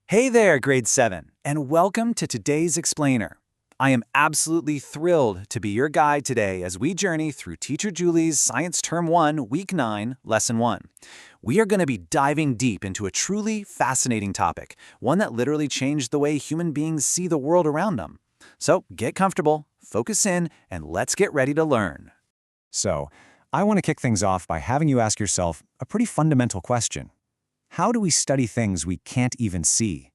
Hey there, Grade 7, and welcome to today's Explainer. I am absolutely thrilled to be your guide today as we journey through Teacher Julie's Science Term 1, Week 9, Lesson 1. We are going to be diving deep into a truly fascinating topic, one that literally changed the way human beings see the world around them. So get comfortable, focus in, and let's get ready to learn. So, I want to kick things off by having you ask yourself a pretty fundamental question. How do we study things we can't even see?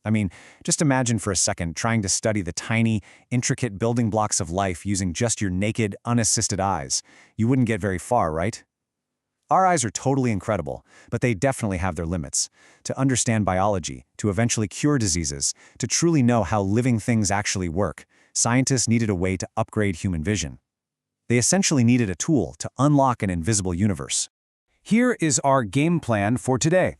I mean, just imagine for a second trying to study the tiny, intricate building blocks of life using just your naked, unassisted eyes. You wouldn't get very far, right? Our eyes are totally incredible, but they definitely have their limits. To understand biology, to eventually cure diseases, to truly know how living things actually work, scientists needed a way to upgrade human vision. They essentially needed a tool to unlock an invisible universe. Here is our game plan for today.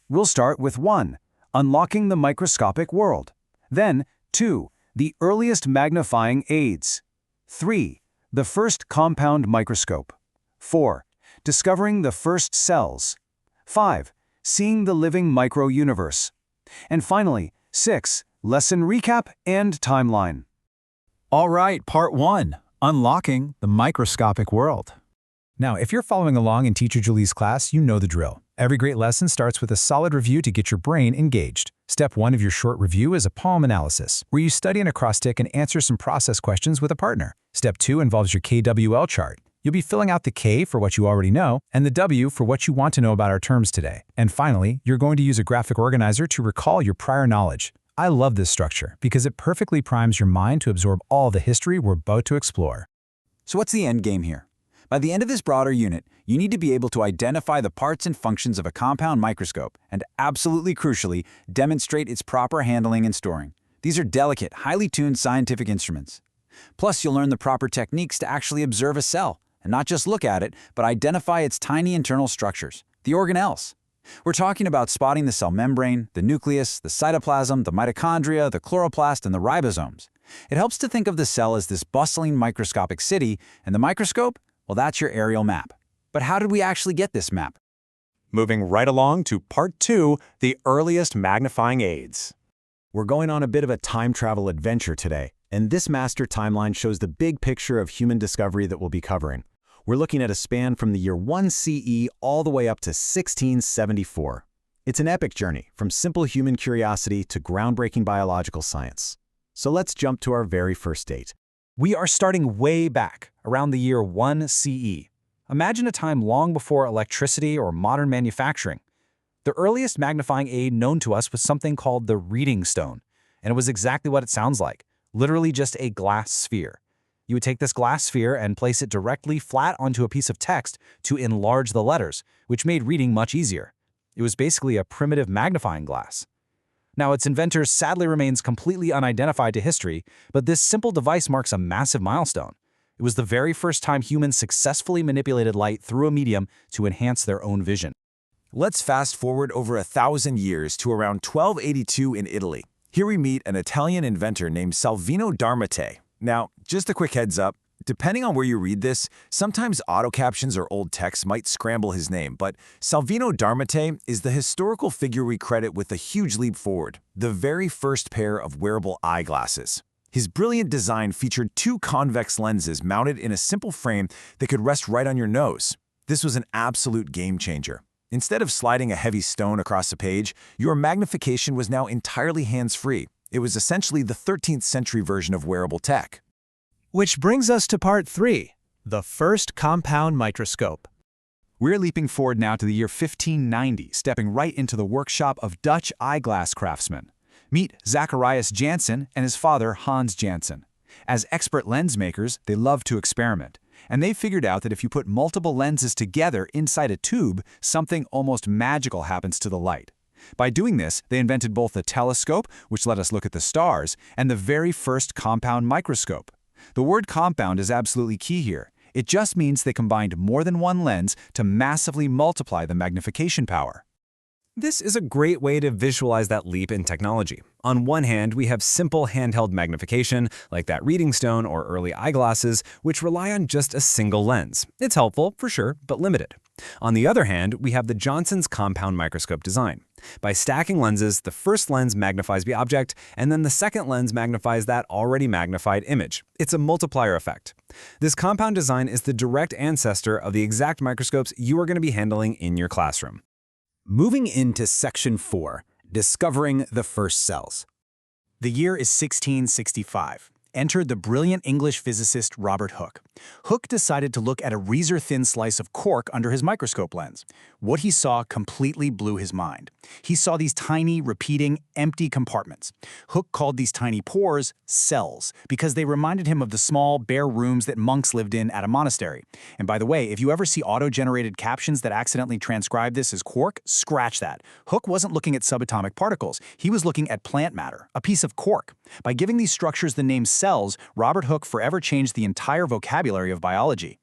We'll start with 1. Unlocking the microscopic world. Then, 2. The earliest magnifying aids. 3. The first compound microscope. 4. Discovering the first cells. 5. Seeing the living micro-universe. And finally, 6. Lesson recap and timeline. All right, Part 1. Unlocking the microscopic world. Now, if you're following along in Teacher Julie's class, you know the drill. Every great lesson starts with a solid review to get your brain engaged. Step 1 of your short review is a poem analysis, where you study an acrostic and answer some process questions with a partner. Step 2 involves your KWL chart. You'll be filling out the K for what you already know, and the W for what you want to know about our terms today. And finally, you're going to use a graphic organizer to recall your prior knowledge. I love this structure because it perfectly primes your mind to absorb all the history we're about to explore. So what's the end game here? By the end of this broader unit, you need to be able to identify the parts and functions of a compound microscope and, absolutely crucially, demonstrate its proper handling and storing. These are delicate, highly tuned scientific instruments. Plus, you'll learn the proper techniques to actually observe a cell, and not just look at it, but identify its tiny internal structures, the organelles. We're talking about spotting the cell membrane, the nucleus, the cytoplasm, the mitochondria, the chloroplast, and the ribosomes. It helps to think of the cell as this bustling microscopic city, and the microscope? Well, that's your aerial map. But how did we actually get this map? Moving right along to Part 2, the earliest magnifying aids. We're going on a bit of a time travel adventure today, and this master timeline shows the big picture of human discovery that we'll be covering. We're looking at a span from the year 1 CE all the way up to 1674. It's an epic journey, from simple human curiosity to groundbreaking biological science. So let's jump to our very first date. We are starting way back, around the year 1 CE. Imagine a time long before electricity or modern manufacturing. The earliest magnifying aid known to us was something called the reading stone, and it was exactly what it sounds like, literally just a glass sphere. You would take this glass sphere and place it directly flat onto a piece of text to enlarge the letters, which made reading much easier. It was basically a primitive magnifying glass. Now, its inventor sadly remains completely unidentified to history, but this simple device marks a massive milestone. It was the very first time humans successfully manipulated light through a medium to enhance their own vision. Let's fast forward over 1,000 years to around 1282 in Italy. Here we meet an Italian inventor named Salvino d'Armate. Now, just a quick heads up, depending on where you read this, sometimes auto captions or old text might scramble his name, but Salvino d'Armate is the historical figure we credit with a huge leap forward, the very first pair of wearable eyeglasses. His brilliant design featured 2 convex lenses mounted in a simple frame that could rest right on your nose. This was an absolute game changer. Instead of sliding a heavy stone across a page, your magnification was now entirely hands-free. It was essentially the 13th century version of wearable tech. Which brings us to Part 3, the first compound microscope. We're leaping forward now to the year 1590, stepping right into the workshop of Dutch eyeglass craftsmen. Meet Zacharias Janssen and his father Hans Janssen. As expert lens makers, they love to experiment, and they figured out that if you put multiple lenses together inside a tube, something almost magical happens to the light. By doing this, they invented both the telescope, which let us look at the stars, and the very first compound microscope. The word compound is absolutely key here. It just means they combined more than one lens to massively multiply the magnification power. This is a great way to visualize that leap in technology. On one hand, we have simple handheld magnification, like that reading stone or early eyeglasses, which rely on just a single lens. It's helpful, for sure, but limited. On the other hand, we have the Johnson's compound microscope design. By stacking lenses, the first lens magnifies the object, and then the second lens magnifies that already magnified image. It's a multiplier effect. This compound design is the direct ancestor of the exact microscopes you are going to be handling in your classroom. Moving into Section 4, Discovering the First Cells. The year is 1665. Entered the brilliant English physicist Robert Hooke. Hooke decided to look at a razor-thin slice of cork under his microscope lens. What he saw completely blew his mind. He saw these tiny, repeating, empty compartments. Hooke called these tiny pores cells because they reminded him of the small, bare rooms that monks lived in at a monastery. And by the way, if you ever see auto-generated captions that accidentally transcribe this as cork, scratch that. Hooke wasn't looking at subatomic particles. He was looking at plant matter, a piece of cork. By giving these structures the name cells, Robert Hooke forever changed the entire vocabulary of biology.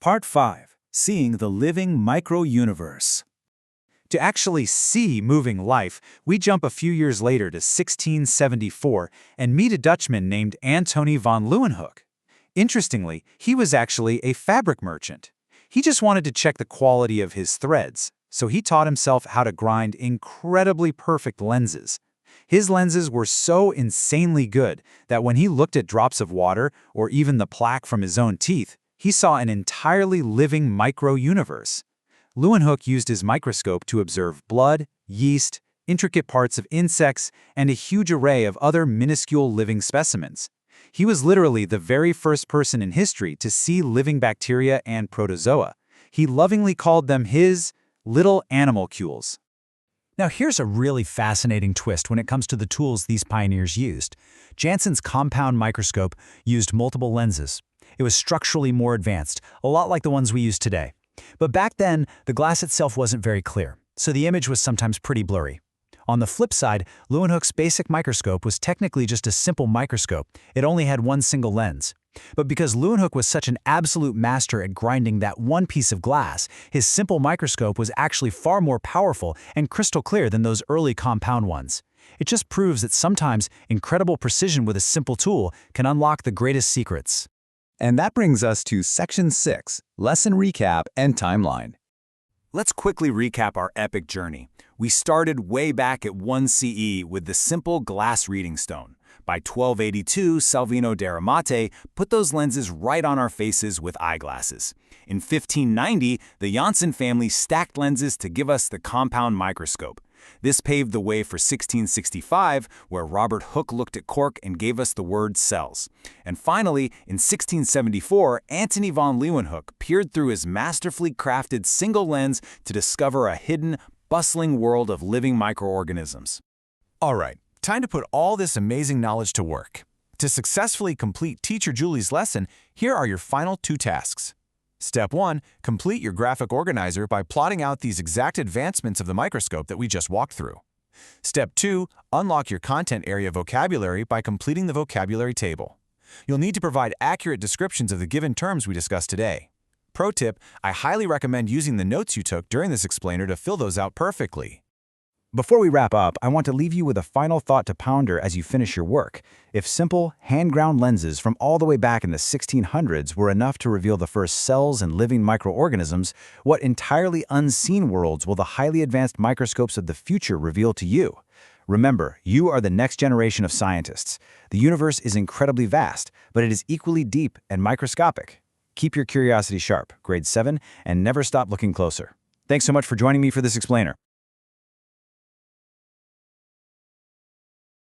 Part 5. Seeing the living micro-universe. To actually see moving life, we jump a few years later to 1674 and meet a Dutchman named Antony van Leeuwenhoek. Interestingly, he was actually a fabric merchant. He just wanted to check the quality of his threads, so he taught himself how to grind incredibly perfect lenses. His lenses were so insanely good that when he looked at drops of water or even the plaque from his own teeth, he saw an entirely living micro-universe. Leeuwenhoek used his microscope to observe blood, yeast, intricate parts of insects, and a huge array of other minuscule living specimens. He was literally the very first person in history to see living bacteria and protozoa. He lovingly called them his little animalcules. Now here's a really fascinating twist when it comes to the tools these pioneers used. Janssen's compound microscope used multiple lenses. It was structurally more advanced, a lot like the ones we use today. But back then, the glass itself wasn't very clear, so the image was sometimes pretty blurry. On the flip side, Leeuwenhoek's basic microscope was technically just a simple microscope. It only had one single lens. But because Leeuwenhoek was such an absolute master at grinding that one piece of glass, his simple microscope was actually far more powerful and crystal clear than those early compound ones. It just proves that sometimes incredible precision with a simple tool can unlock the greatest secrets. And that brings us to Section 6, Lesson Recap and Timeline. Let's quickly recap our epic journey. We started way back at 1 CE with the simple glass reading stone. By 1282, Salvino d'Aramate put those lenses right on our faces with eyeglasses. In 1590, the Janssen family stacked lenses to give us the compound microscope. This paved the way for 1665, where Robert Hooke looked at cork and gave us the word cells. And finally, in 1674, Antony van Leeuwenhoek peered through his masterfully crafted single lens to discover a hidden, bustling world of living microorganisms. All right, time to put all this amazing knowledge to work. To successfully complete Teacher Julie's lesson, here are your final 2 tasks. Step 1, complete your graphic organizer by plotting out these exact advancements of the microscope that we just walked through. Step 2, unlock your content area vocabulary by completing the vocabulary table. You'll need to provide accurate descriptions of the given terms we discussed today. Pro tip, I highly recommend using the notes you took during this explainer to fill those out perfectly. Before we wrap up, I want to leave you with a final thought to ponder as you finish your work. If simple, hand-ground lenses from all the way back in the 1600s were enough to reveal the first cells and living microorganisms, what entirely unseen worlds will the highly advanced microscopes of the future reveal to you? Remember, you are the next generation of scientists. The universe is incredibly vast, but it is equally deep and microscopic. Keep your curiosity sharp, grade 7, and never stop looking closer. Thanks so much for joining me for this explainer.